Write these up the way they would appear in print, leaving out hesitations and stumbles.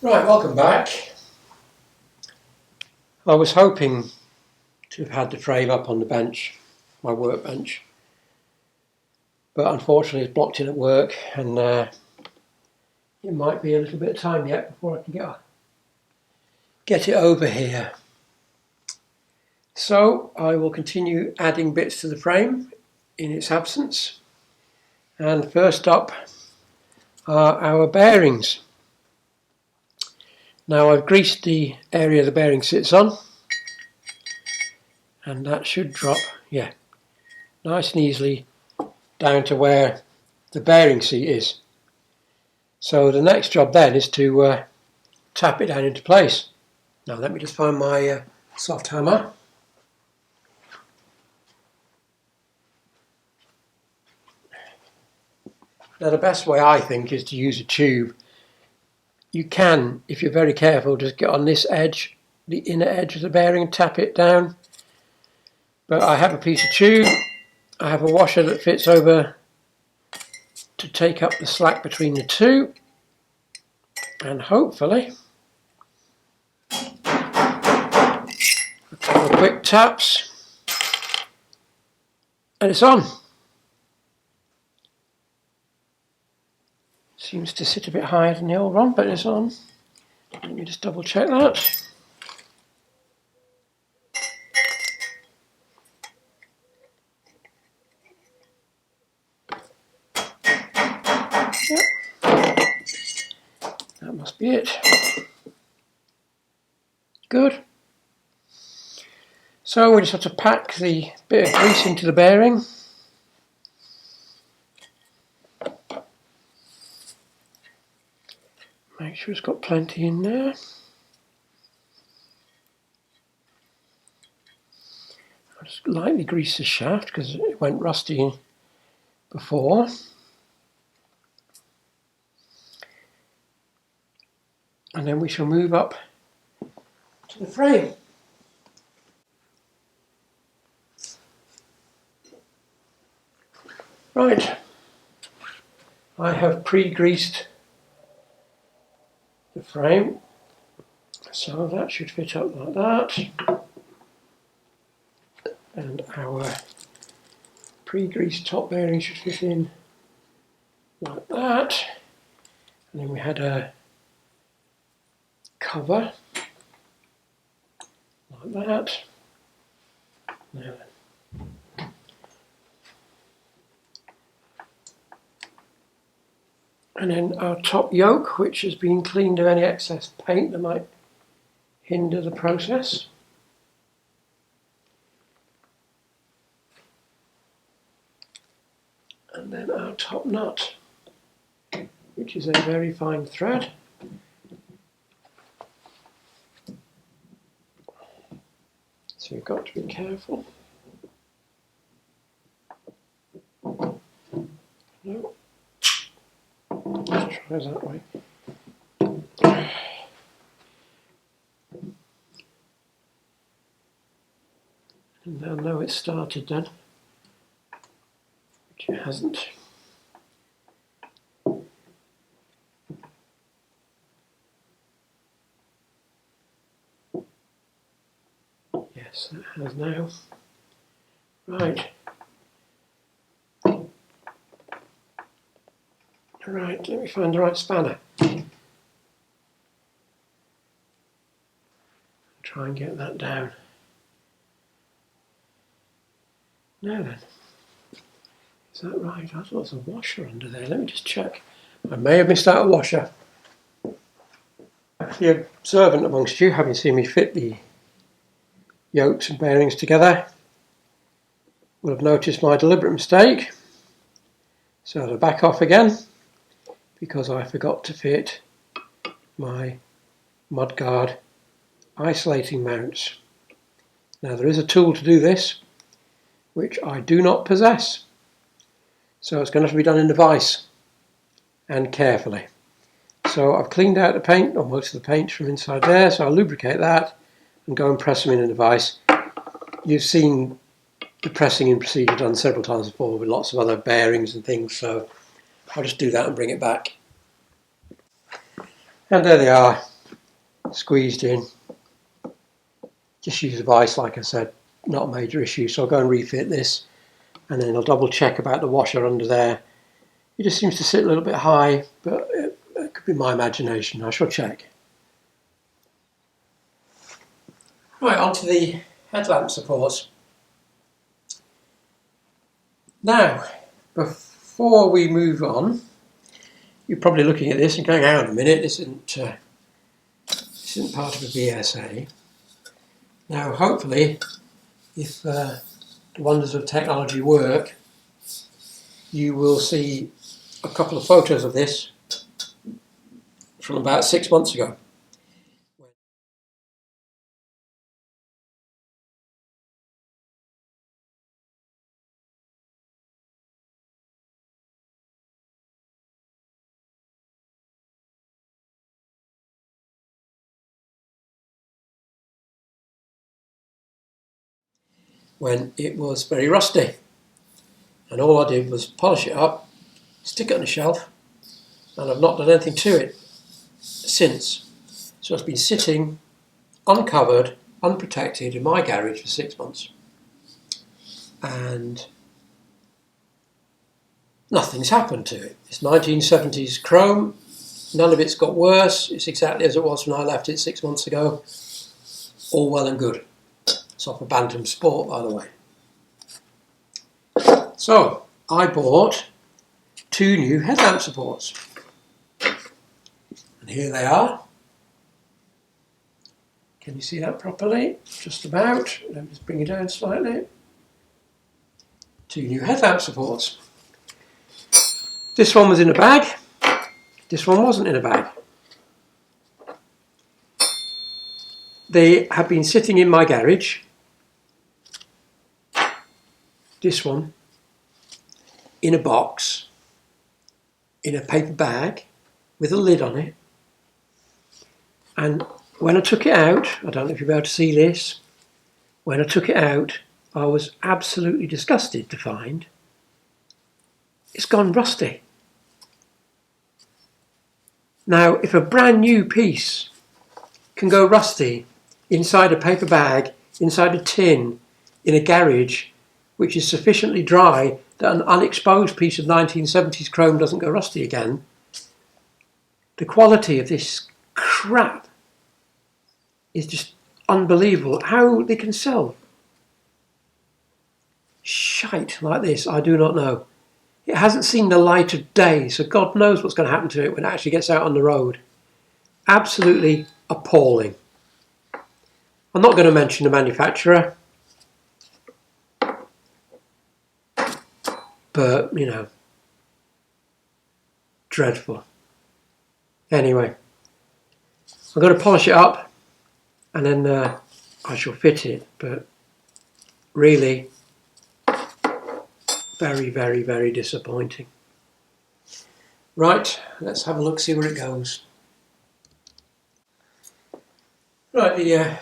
Right, welcome back. I was hoping to have had the frame up on the bench, my workbench, but unfortunately it's blocked in at work, and it might be a little bit of time yet before I can get it over here. So I will continue adding bits to the frame in its absence, and first up are our bearings. Now I've greased the area the bearing sits on, and that should drop, nice and easily down to where the bearing seat is. So the next job then is to tap it down into place. Now let me just find my soft hammer. Now the best way I think is to use a tube. You can, if you're very careful, just get on this edge, the inner edge of the bearing, and tap it down. But I have a piece of tube, I have a washer that fits over to take up the slack between the two, and hopefully a couple of quick taps and it's on. Seems to sit a bit higher than the old one, but it's on. Let me just double check that. Yep. That must be it. Good. So we just have to pack the bit of grease into the bearing. Make sure it's got plenty in there. I'll just lightly grease the shaft because it went rusty before. And then we shall move up to the frame. Right, I have pre-greased the frame, so that should fit up like that, and our pre-greased top bearing should fit in like that, and then we had a cover like that. Now, and then our top yoke, which has been cleaned of any excess paint that might hinder the process. And then our top nut, which is a very fine thread. So you've got to be careful. No. Let's try that way. And they'll know it started then, which it hasn't. Yes, it has now. Right. Right, let me find the right spanner. Try and get that down. Now then, is that right? I thought there was a washer under there. Let me just check. I may have missed out a washer. The observant amongst you, having seen me fit the yokes and bearings together, will have noticed my deliberate mistake. So I'll back off again, because I forgot to fit my mudguard isolating mounts. Now there is a tool to do this, which I do not possess. So it's going to have to be done in the vise, and carefully. So I've cleaned out the paint, or most of the paint from inside there, so I'll lubricate that and go and press them in the vise. You've seen the pressing in procedure done several times before with lots of other bearings and things, so I'll just do that and bring it back. And there they are, squeezed in. Just use a vice, like I said, not a major issue. So I'll go and refit this, and then I'll double check about the washer under there. It just seems to sit a little bit high, but it could be my imagination. I shall check. Right, onto the headlamp supports. Now, before we move on, you're probably looking at this and going, hang on a minute, this isn't part of a BSA. Now, hopefully, if the wonders of technology work, you will see a couple of photos of this from about 6 months ago. When it was very rusty, and all I did was polish it up, stick it on the shelf, and I've not done anything to it since. So it's been sitting uncovered, unprotected in my garage for 6 months, and nothing's happened to it. It's 1970s chrome, none of it's got worse, it's exactly as it was when I left it 6 months ago. All well and good. It's off a Bantam Sport, by the way. So, I bought 2 new headlamp supports. And here they are. Can you see that properly? Just about. Let me just bring it down slightly. 2 new headlamp supports. This one was in a bag. This one wasn't in a bag. They have been sitting in my garage. This one in a box, in a paper bag with a lid on it. And when I took it out, I don't know if you'll be able to see this, when I took it out, I was absolutely disgusted to find it's gone rusty. Now, if a brand new piece can go rusty inside a paper bag, inside a tin, in a garage, which is sufficiently dry that an unexposed piece of 1970s chrome doesn't go rusty again, the quality of this crap is just unbelievable. How they can sell shite like this, I do not know. It hasn't seen the light of day, so God knows what's going to happen to it when it actually gets out on the road. Absolutely appalling. I'm not going to mention the manufacturer, but, you know, dreadful. Anyway, I'm going to polish it up and then I shall fit it, but really very, very, very disappointing. Right, let's have a look, see where it goes. Right,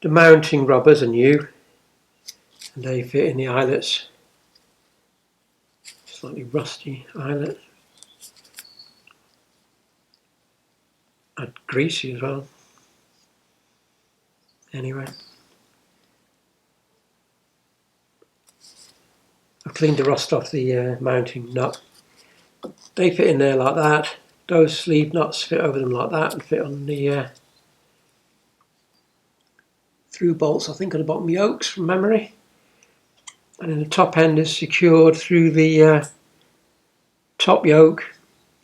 the mounting rubbers are new and they fit in the eyelets. Slightly rusty eyelet. And greasy as well. Anyway, I've cleaned the rust off the mounting nut. They fit in there like that. Those sleeve nuts fit over them like that and fit on the through bolts, I think, on the bottom yokes from memory. And then the top end is secured through the top yoke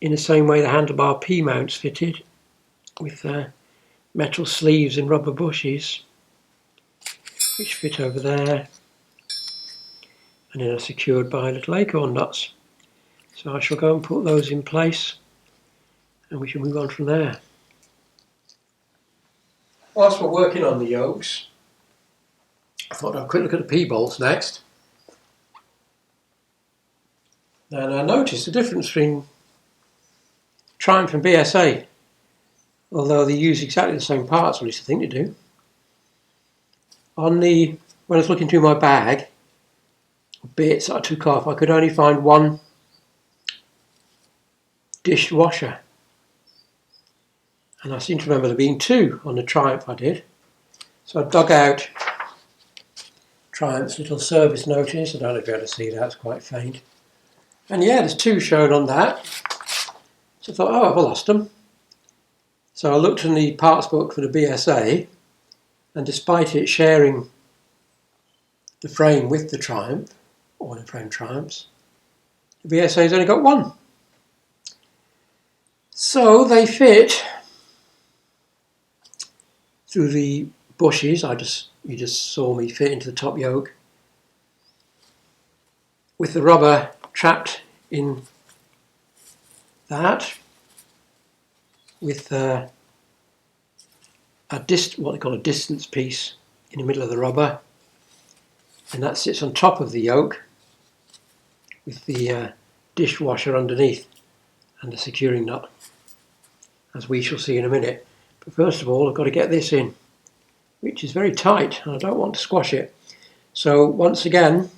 in the same way the handlebar P-mount's fitted, with metal sleeves and rubber bushes which fit over there, and then are secured by little acorn nuts. So I shall go and put those in place and we shall move on from there. Whilst we're working on the yokes, I thought I'd have a quick look at the P-bolts next. And I noticed the difference between Triumph and BSA, although they use exactly the same parts, or at least I think they do. When I was looking through my bag of bits that I took off, I could only find one dishwasher and I seem to remember there being 2 on the Triumph I did. So I dug out Triumph's little service notice. I don't know if you're able to see that, it's quite faint. And yeah, there's 2 shown on that. So I thought, oh, I've lost them. So I looked in the parts book for the BSA, and despite it sharing the frame with the Triumph, or the frame Triumphs, the BSA's only got 1. So they fit through the bushes. You just saw me fit into the top yoke, with the rubber trapped in that, with what they call a distance piece in the middle of the rubber, and that sits on top of the yoke with the dishwasher underneath and the securing nut, as we shall see in a minute. But first of all, I've got to get this in, which is very tight and I don't want to squash it. So once again,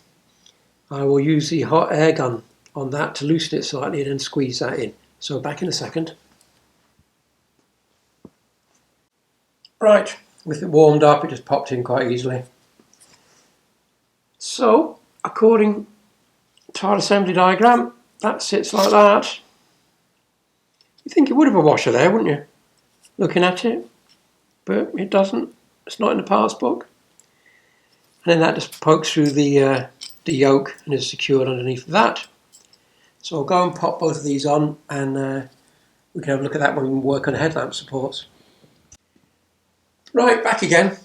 I will use the hot air gun on that to loosen it slightly and then squeeze that in. So back in a second. Right, with it warmed up, it just popped in quite easily. So, according to our assembly diagram, that sits like that. You think it would have a washer there, wouldn't you? Looking at it, but it doesn't. It's not in the parts book. And then that just pokes through the yoke and is secured underneath that. So I'll go and pop both of these on, and we can have a look at that when we work on headlamp supports. Right, back again.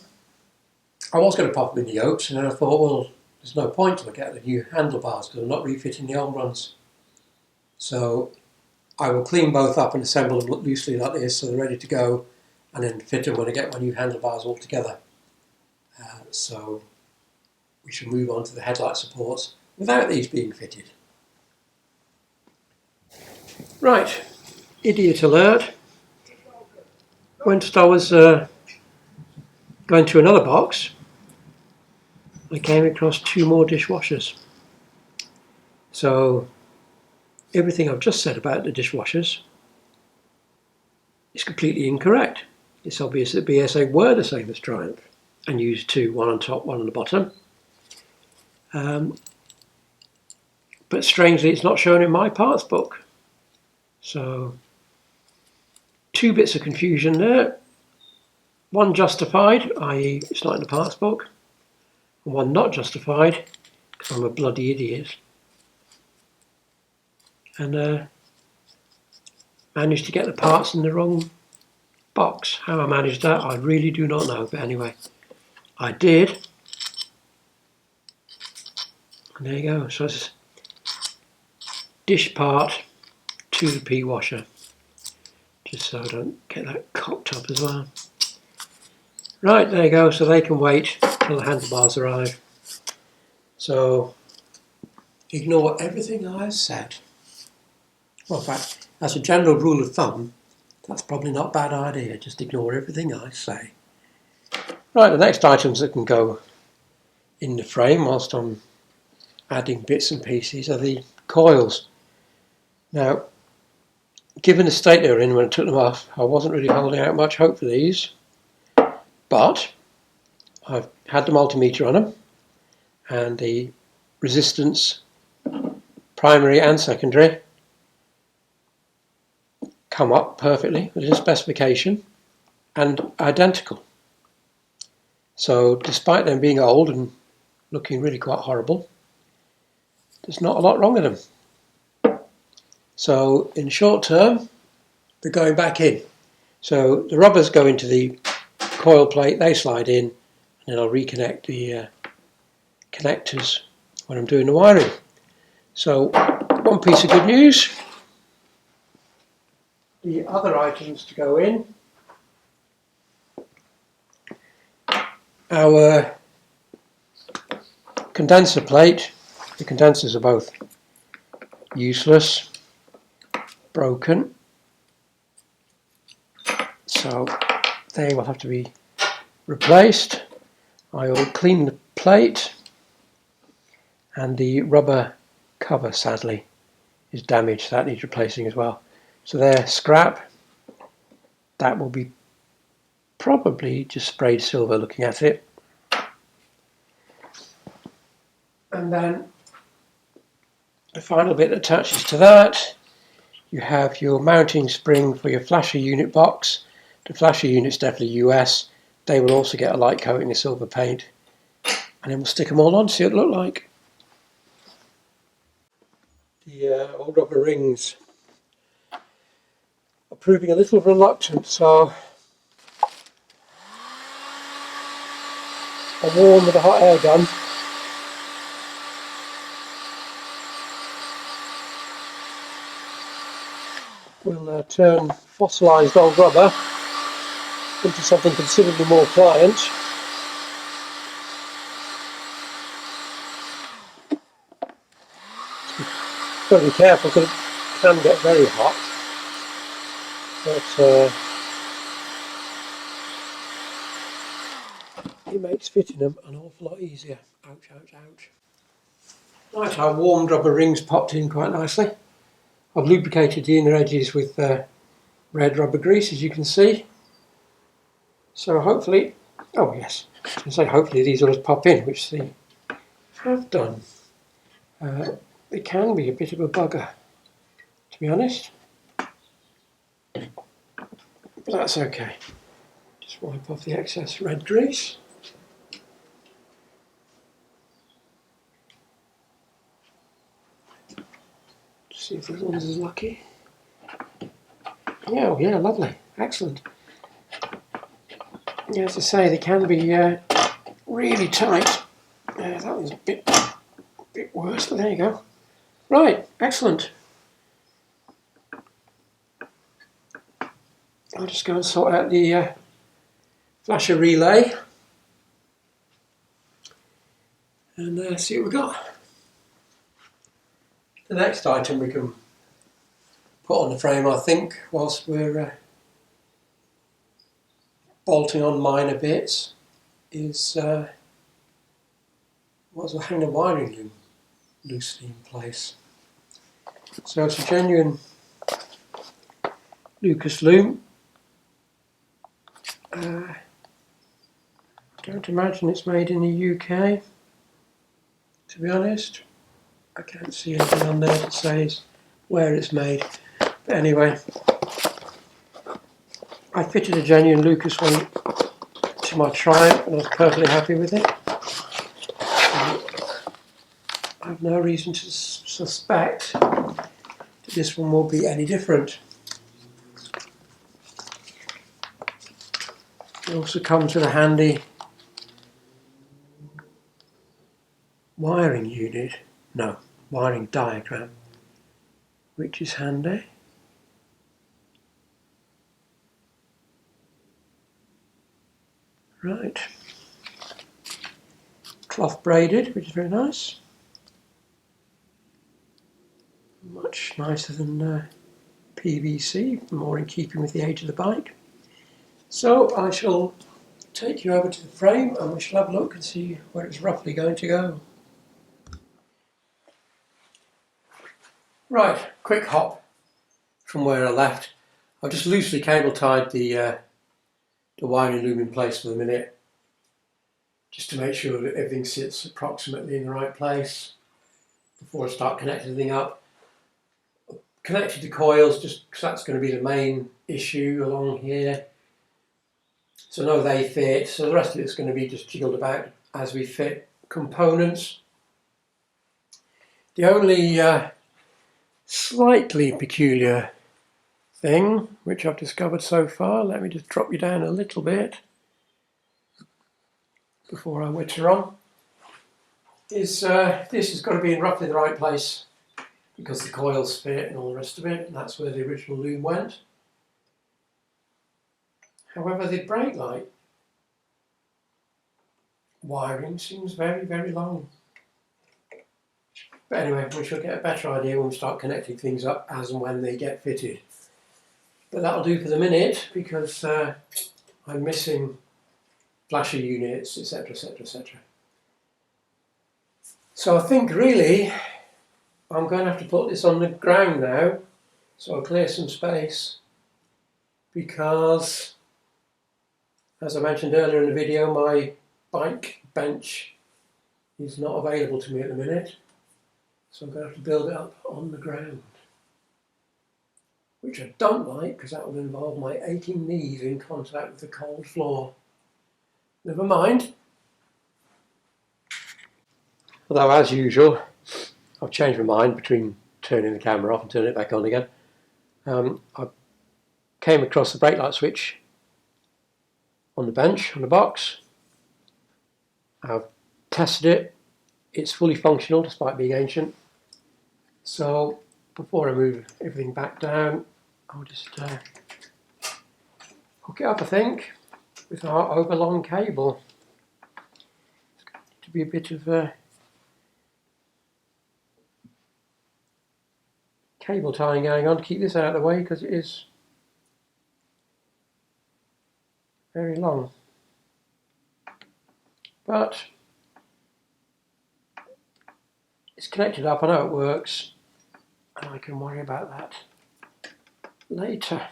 I was going to pop them in the yokes, and then I thought, well, there's no point till I get the new handlebars because I'm not refitting the old ones. So I will clean both up and assemble them loosely like this so they're ready to go, and then fit them when I get my new handlebars all together. So we shall move on to the headlight supports without these being fitted. Right, idiot alert. Whilst I was going to another box, I came across 2 more dishwashers. So everything I've just said about the dishwashers is completely incorrect. It's obvious that BSA were the same as Triumph and used 2, one on top, one on the bottom. But strangely, it's not shown in my parts book. So 2 bits of confusion there. One justified, i.e. it's not in the parts book, and one not justified, because I'm a bloody idiot. And managed to get the parts in the wrong box. How I managed that, I really do not know, but anyway, I did. And there you go, so it's dish part to the P washer, just so I don't get that cocked up as well. Right, there you go, so they can wait till the handlebars arrive. So, ignore everything I've said. Well, in fact, as a general rule of thumb, that's probably not a bad idea, just ignore everything I say. Right, the next items that can go in the frame whilst I'm adding bits and pieces are the coils. Now, given the state they were in when I took them off, I wasn't really holding out much hope for these. But I've had the multimeter on them, and the resistance, primary and secondary, come up perfectly with the specification and identical. So despite them being old and looking really quite horrible, there's not a lot wrong with them. So in short term, they're going back in. So the rubbers go into the coil plate, they slide in, and then I'll reconnect the connectors when I'm doing the wiring. So one piece of good news, the other items to go in, our condenser plate. The condensers are both useless, broken, so they will have to be replaced. I will clean the plate, and the rubber cover sadly is damaged, that needs replacing as well. So they're scrap, that will be probably just sprayed silver looking at it. And then the final bit that attaches to that, you have your mounting spring for your flasher unit box. The flasher unit's definitely US. They will also get a light coating of silver paint. And then we'll stick them all on, see what it look like. The old rubber rings are proving a little reluctant, so I warm with a hot air gun. We'll turn fossilised old rubber into something considerably more pliant. Got to be careful because it can get very hot, but it makes fitting them an awful lot easier. Ouch, ouch, ouch. Right, our warmed rubber rings popped in quite nicely. I've lubricated the inner edges with red rubber grease, as you can see. So hopefully, oh yes, I was going to say hopefully these will just pop in, which they have done. It can be a bit of a bugger, to be honest, but that's okay. Just wipe off the excess red grease. See if this one's as lucky. Yeah, oh yeah, lovely, excellent. Yeah, as I say, they can be really tight. That one's a bit worse, but there you go. Right, excellent. I'll just go and sort out the flasher relay and see what we've got. The next item we can put on the frame, I think, whilst we're bolting on minor bits, is we'll hang the wiring loom loosely in place. So it's a genuine Lucas loom. Don't imagine it's made in the UK, to be honest. I can't see anything on there that says where it's made. But anyway, I fitted a genuine Lucas one to my Triumph and I was perfectly happy with it. I have no reason to suspect that this one will be any different. It also comes with a handy wiring unit, no, wiring diagram, which is handy. Right, cloth braided, which is very nice. Much nicer than PVC, more in keeping with the age of the bike. So I shall take you over to the frame and we shall have a look and see where it's roughly going to go. Right, quick hop from where I left. I've just loosely cable tied the wiring loom in place for the minute, just to make sure that everything sits approximately in the right place before I start connecting everything up. Connected the coils just because that's going to be the main issue along here. So I know they fit, so the rest of it's going to be just jiggled about as we fit components. The only slightly peculiar thing which I've discovered so far, let me just drop you down a little bit before I witter on, is this has got to be in roughly the right place because the coils fit and all the rest of it, and that's where the original loom went. However, the brake light wiring seems very, very long. But anyway, we shall get a better idea when we start connecting things up as and when they get fitted. But that'll do for the minute because I'm missing flasher units, etc, etc, etc. So I think really I'm going to have to put this on the ground now, so I'll clear some space because, as I mentioned earlier in the video, my bike bench is not available to me at the minute, so I'm going to have to build it up on the ground, which I don't like because that will involve my aching knees in contact with the cold floor. Never mind. Although, as usual, I've changed my mind between turning the camera off and turning it back on again. I came across the brake light switch on the bench, on the box. I've tested it. It's fully functional despite being ancient. So before I move everything back down, I'll just hook it up, I think, with our overlong cable. It's going to be a bit of cable tying going on to keep this out of the way because it is very long. But it's connected up, I know it works, and I can worry about that later.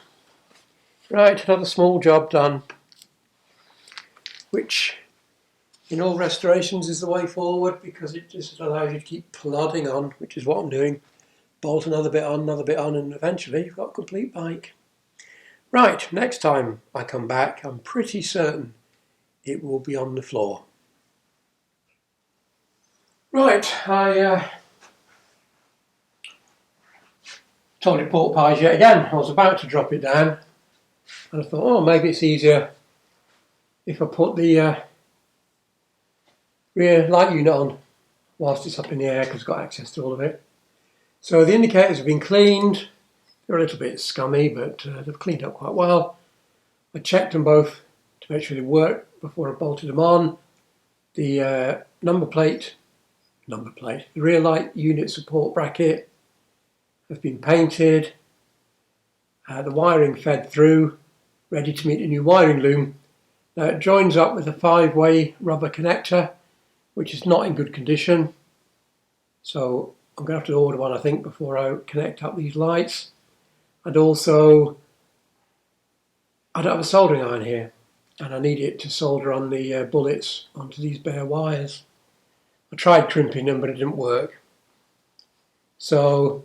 Right, another small job done, which in all restorations is the way forward because it just allows you to keep plodding on, which is what I'm doing. Bolt another bit on, and eventually you've got a complete bike. Right, next time I come back, I'm pretty certain it will be on the floor. Right, I told it pork pies yet again. I was about to drop it down and I thought, oh, maybe it's easier if I put the rear light unit on whilst it's up in the air because I've got access to all of it. So the indicators have been cleaned. They're a little bit scummy, but they've cleaned up quite well. I checked them both to make sure they work before I bolted them on. The number plate, the rear light unit support bracket has been painted. The wiring fed through, ready to meet a new wiring loom. Now it joins up with a 5-way rubber connector, which is not in good condition. So I'm going to have to order one, I think, before I connect up these lights. And also, I don't have a soldering iron here, and I need it to solder on the bullets onto these bare wires. I tried crimping them, but it didn't work. So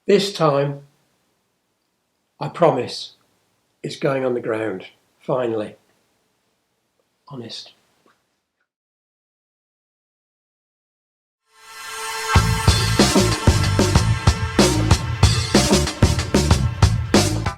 this time, I promise, it's going on the ground, finally. Honest.